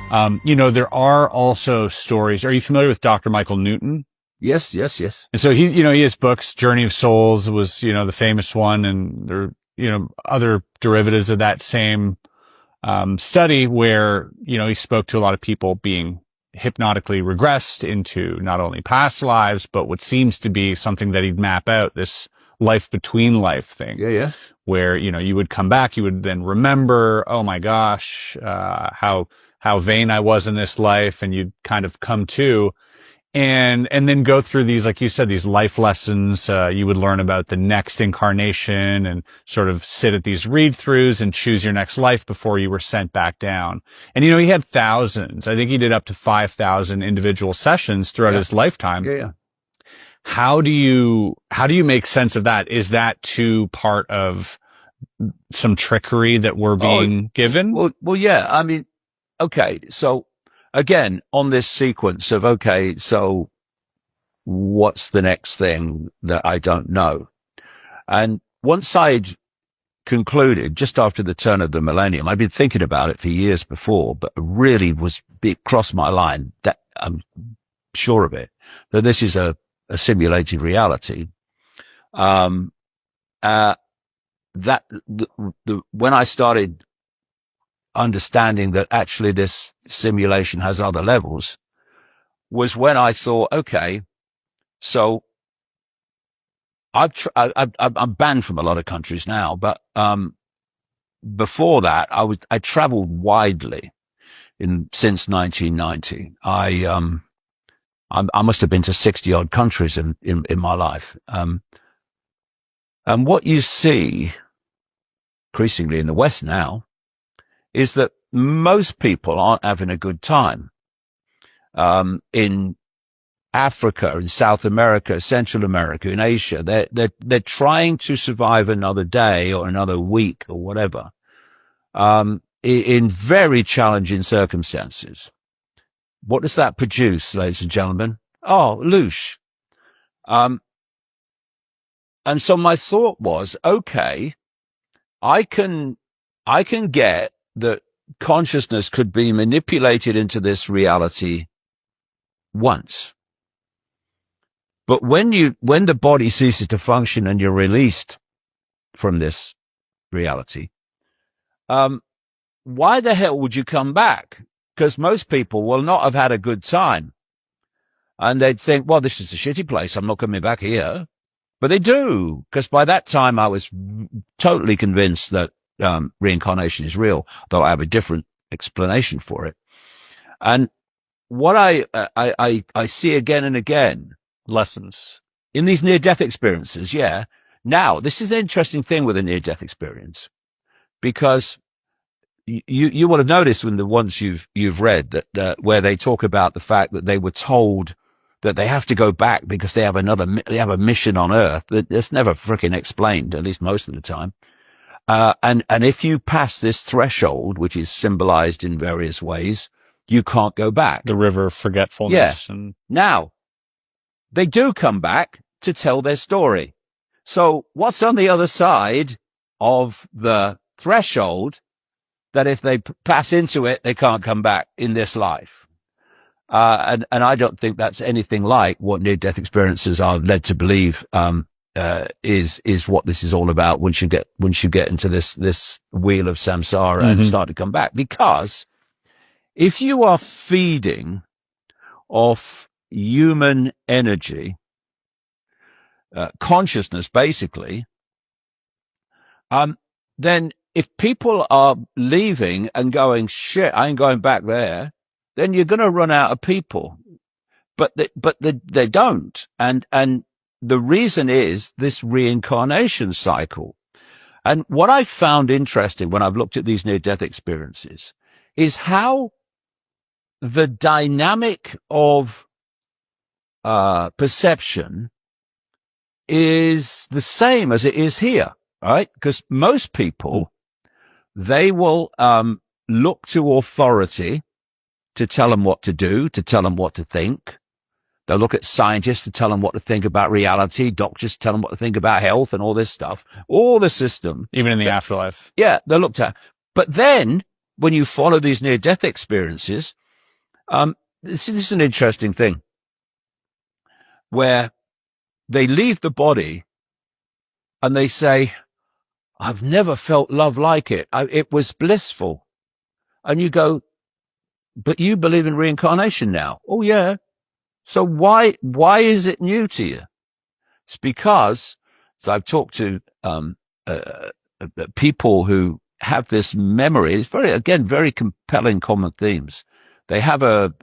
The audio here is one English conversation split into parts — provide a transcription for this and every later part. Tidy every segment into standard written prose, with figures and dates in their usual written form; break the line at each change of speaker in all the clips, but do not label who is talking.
There are also stories. Are you familiar with Dr. Michael Newton?
Yes.
And so he has books. Journey of Souls was, the famous one, and there, other derivatives of that same study where, he spoke to a lot of people being hypnotically regressed into not only past lives, but what seems to be something that he'd map out, this life between life thing.
Yeah.
Where, you would come back, you would then remember, oh my gosh, how vain I was in this life, and you'd kind of come to. And then go through these, like you said, these life lessons. You would learn about the next incarnation and sort of sit at these read-throughs and choose your next life before you were sent back down. And, he had thousands. I think he did up to 5,000 individual sessions throughout his lifetime.
Yeah.
How do you make sense of that? Is that too part of some trickery that we're being given?
Well, yeah. I mean, okay. So, again, on this sequence of, okay, so what's the next thing that I don't know? And once I'd concluded, just after the turn of the millennium, I'd been thinking about it for years before, but really it crossed my line, that I'm sure of it, that this is a simulated reality. When I started understanding that actually this simulation has other levels was when I thought, okay, so I'm banned from a lot of countries now, but before that I traveled widely since 1990. I must have been to 60 odd countries in my life. And what you see increasingly in the West now is that most people aren't having a good time. In Africa, in South America, Central America, in Asia, they're trying to survive another day or another week or whatever, in very challenging circumstances. What does that produce, ladies and gentlemen? Oh, loosh. And so my thought was, okay, I can get that consciousness could be manipulated into this reality once. But when the body ceases to function and you're released from this reality, why the hell would you come back? Because most people will not have had a good time. And they'd think, well, this is a shitty place. I'm not coming back here. But they do, because by that time I was totally convinced that reincarnation is real, though I have a different explanation for it. And what I see again and again,
lessons
in these near-death experiences. Yeah. Now, this is an interesting thing with a near-death experience, because you will have noticed in the ones you've read that where they talk about the fact that they were told that they have to go back because they have a mission on Earth. That's never freaking explained, at least most of the time. And if you pass this threshold, which is symbolized in various ways, you can't go back.
The river of forgetfulness.
Yeah. Now, they do come back to tell their story. So what's on the other side of the threshold that if they pass into it, they can't come back in this life? And I don't think that's anything like what near-death experiences are led to believe, is what this is all about once you get into this wheel of samsara and start to come back. Because if you are feeding off human energy, consciousness basically, then if people are leaving and going, shit, I ain't going back there, then you're going to run out of people. But they don't. And the reason is this reincarnation cycle. And what I found interesting when I've looked at these near-death experiences is how the dynamic of perception is the same as it is here, right? Because most people, they will look to authority to tell them what to do, to tell them what to think. They'll look at scientists to tell them what to think about reality, doctors to tell them what to think about health and all this stuff, all the system.
Even in the afterlife.
Yeah, they're looked at. But then, when you follow these near-death experiences, This is an interesting thing where they leave the body and they say, I've never felt love like it. It was blissful. And you go, but you believe in reincarnation now. Oh, yeah. So why is it new to you? It's because, so I've talked to people who have this memory. It's very compelling common themes. They have a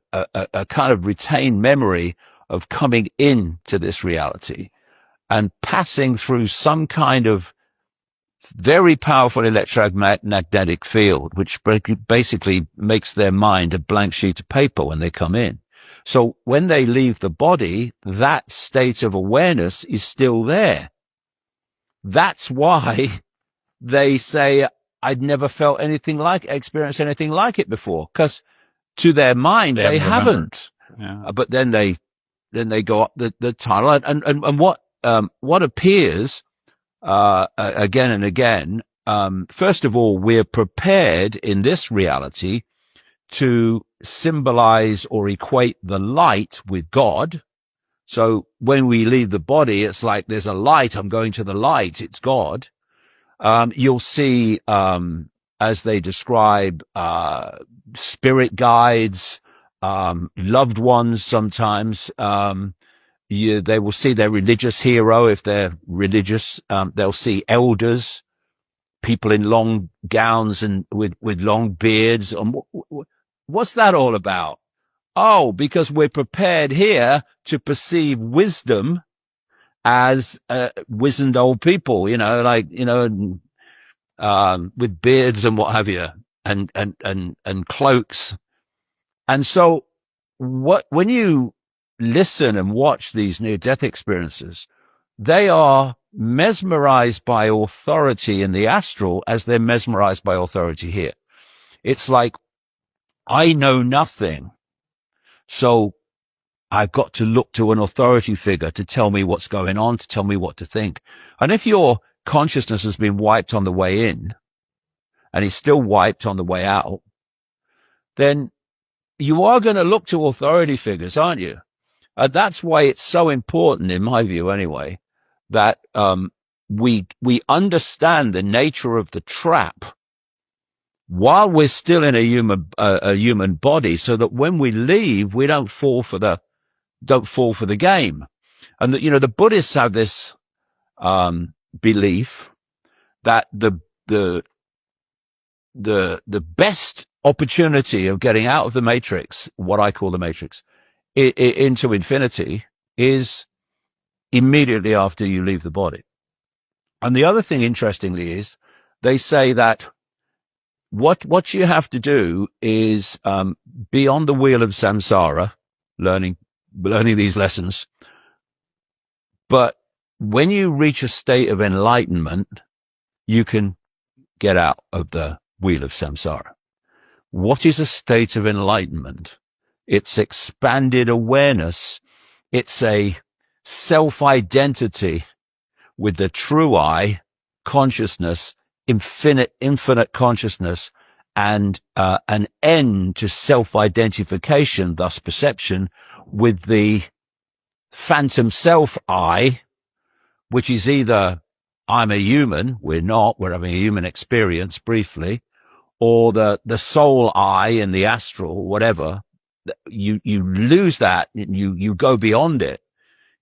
kind of retained memory of coming into this reality and passing through some kind of very powerful electromagnetic field, which basically makes their mind a blank sheet of paper when they come in. So when they leave the body, that state of awareness is still there. That's why they say, I'd never felt experienced anything like it before, because to their mind, they haven't.
Yeah.
But then they go up the tunnel and what appears, again and again, first of all, we're prepared in this reality to symbolize or equate the light with God. So when we leave the body, it's like there's a light. I'm going to the light. It's God. You'll see, as they describe, spirit guides, loved ones sometimes, they will see their religious hero. If they're religious, they'll see elders, people in long gowns and with long beards. What's that all about? Oh, because we're prepared here to perceive wisdom as wizened old people, with beards and what have you, and cloaks. And so when you listen and watch these near-death experiences, they are mesmerized by authority in the astral as they're mesmerized by authority here. It's like, I know nothing, so I've got to look to an authority figure to tell me what's going on, to tell me what to think. And if your consciousness has been wiped on the way in, and it's still wiped on the way out, then you are going to look to authority figures, aren't you? And that's why it's so important, in my view anyway, that we understand the nature of the trap while we're still in a human body, so that when we leave, we don't fall for the game. And that, the Buddhists have this belief that the best opportunity of getting out of the matrix, what I call the matrix, into infinity, is immediately after you leave the body. And the other thing, interestingly, is they say that what you have to do is be on the wheel of samsara, learning these lessons. But when you reach a state of enlightenment, you can get out of the wheel of samsara. What is a state of enlightenment? It's expanded awareness. It's a self-identity with the true I, consciousness, infinite consciousness, and an end to self-identification, thus perception, with the phantom self I, which is either I'm a human, we're not, we're having a human experience briefly, or the soul I in the astral, whatever. You lose that, you go beyond it.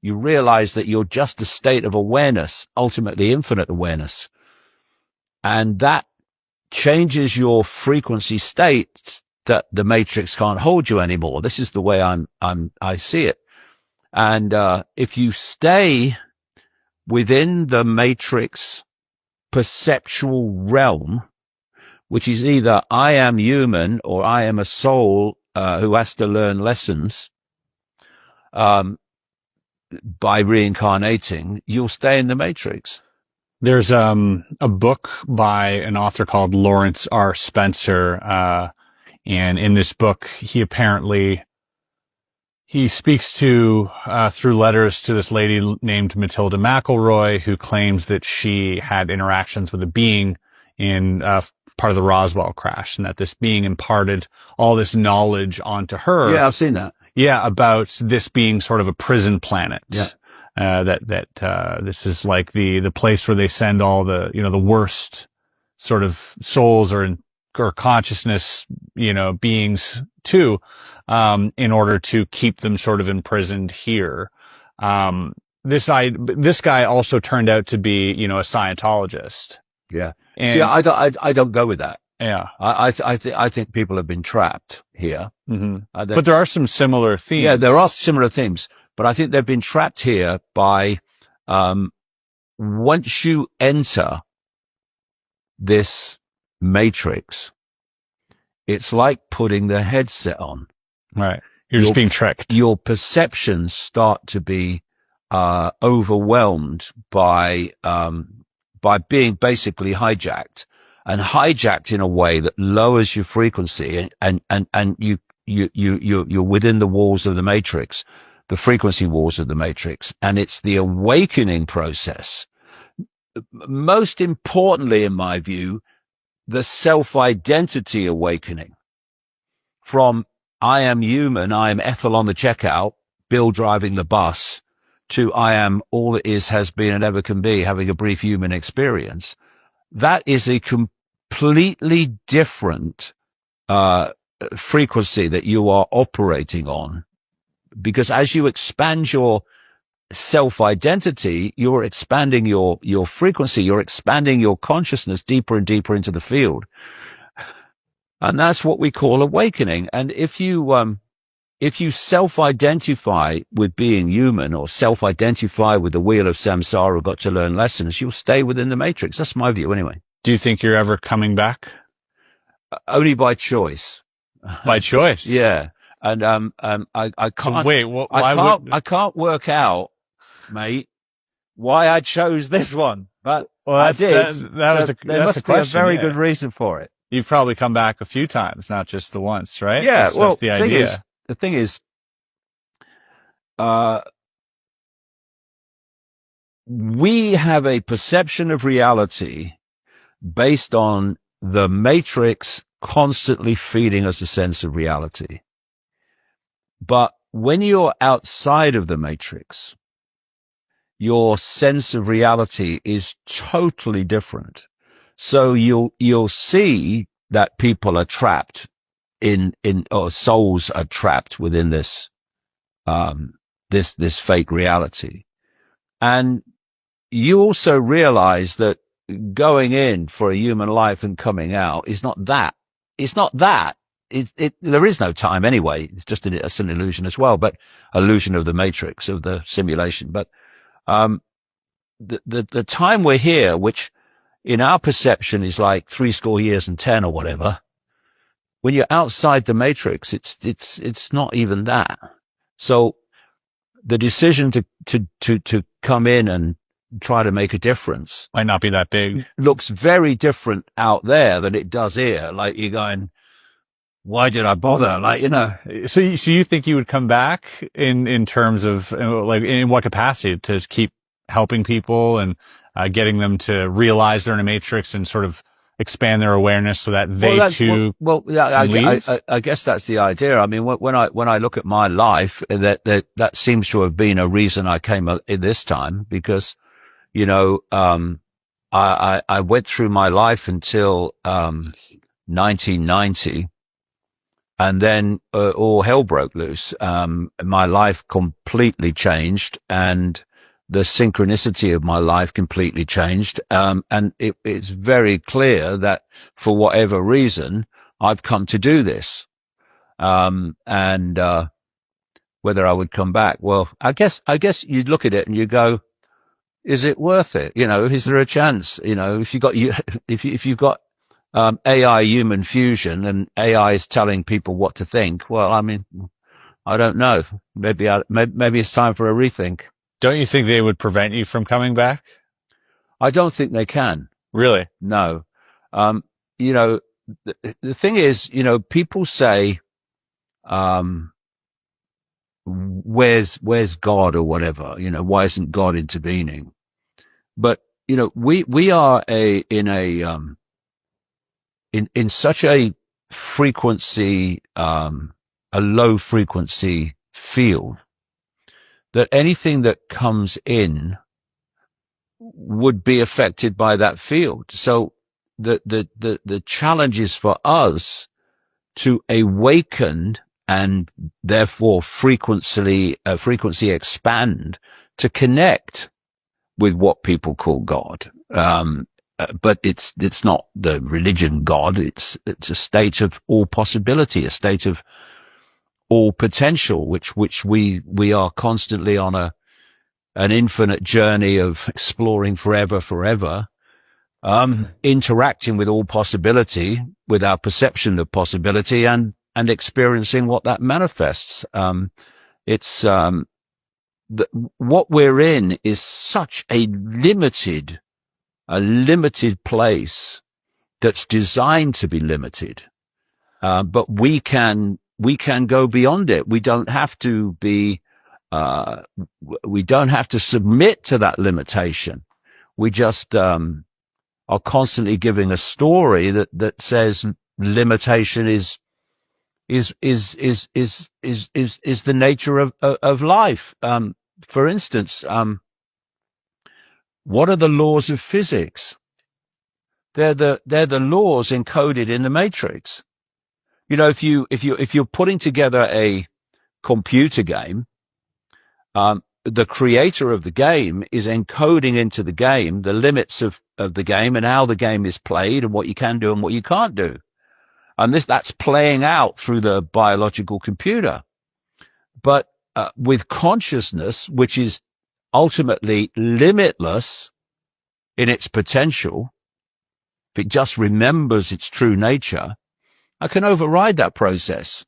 You realize that you're just a state of awareness, ultimately infinite awareness. And that changes your frequency state, that the matrix can't hold you anymore. This is the way I see it. And if you stay within the matrix perceptual realm, which is either I am human or I am a soul who has to learn lessons by reincarnating, you'll stay in the matrix.
There's a book by an author called Lawrence R. Spencer, and in this book, he speaks to through letters to this lady named Matilda McElroy, who claims that she had interactions with a being part of the Roswell crash, and that this being imparted all this knowledge onto her.
Yeah, I've seen that.
Yeah, about this being sort of a prison planet.
Yeah.
This is like the place where they send all the, the worst sort of souls or consciousness, beings to, in order to keep them sort of imprisoned here. This guy also turned out to be, a Scientologist.
Yeah.
And
See, I don't go with that.
yeah.
I think people have been trapped here.
Mm-hmm. But there are some similar themes.
Yeah, there are similar themes, but I think they've been trapped here by, once you enter this matrix, it's like putting the headset on.
Right. You're just being tricked.
Your perceptions start to be, overwhelmed by being basically hijacked. And hijacked in a way that lowers your frequency, and you're within the walls of the matrix, the frequency walls of the matrix. And it's the awakening process. Most importantly, in my view, the self-identity awakening from I am human, I am Ethel on the checkout, Bill driving the bus, to I am all that is, has been, and ever can be, having a brief human experience. That is a completely different frequency that you are operating on, because as you expand your self-identity, you're expanding your frequency, you're expanding your consciousness deeper and deeper into the field, and that's what we call awakening. And if you self-identify with being human, or self-identify with the wheel of samsara, got to learn lessons, you'll stay within the matrix. That's my view anyway.
Do you think you're ever coming back?
Only by choice.
By choice?
Yeah. And I can't.
So wait,
I can't work out, mate, why I chose this one, but I did. There must be a very good reason for it.
You've probably come back a few times, not just the once, right?
Yeah.
That's the idea.
The thing is, we have a perception of reality based on the matrix constantly feeding us a sense of reality. But when you're outside of the matrix, your sense of reality is totally different. So you'll see that people are trapped or souls are trapped within this fake reality. And you also realize that going in for a human life and coming out is not that. It's not that. There is no time anyway. It's just it's an illusion as well, but illusion of the matrix, of the simulation. But, the time we're here, which in our perception is like 70 years and 10 or whatever, when you're outside the matrix, it's not even that. So the decision to come in and try to make a difference
might not be that big.
Looks very different out there than it does here. Like you're going, why did I bother? Like,
So you think you would come back in terms of like in what capacity to keep helping people and getting them to realize they're in a matrix and sort of expand their awareness so that they
I guess that's the idea. I mean, when I look at my life, that seems to have been a reason I came in this time, because, I went through my life until, 1990, and then, all hell broke loose. My life completely changed, and the synchronicity of my life completely changed. And it's very clear that for whatever reason, I've come to do this. And whether I would come back, well, I guess you'd look at it and you go, is it worth it? Is there a chance? If you've got AI human fusion and AI is telling people what to think, well, I mean, I don't know. Maybe it's time for a rethink.
Don't you think they would prevent you from coming back?
I don't think they can.
Really?
No. The thing is, people say, where's God or whatever? Why isn't God intervening? But, we are in in such a frequency, a low frequency field, that anything that comes in would be affected by that field. So the challenge is for us to awaken and therefore frequency expand to connect with what people call God. But it's not the religion God. It's a state of all possibility, a state of all potential, which we are constantly on an infinite journey of exploring forever, interacting with all possibility, with our perception of possibility, and experiencing what that manifests. What we're in is such a limited place that's designed to be limited. But we can go beyond it. We don't have to submit to that limitation. We just, are constantly giving a story that says limitation is the nature of life. For instance, what are the laws of physics? They're the laws encoded in the matrix. You know, if you're putting together a computer game, the creator of the game is encoding into the game the limits of the game and how the game is played and what you can do and what you can't do. And that's playing out through the biological computer. But with consciousness, which is ultimately limitless in its potential, if it just remembers its true nature, I can override that process.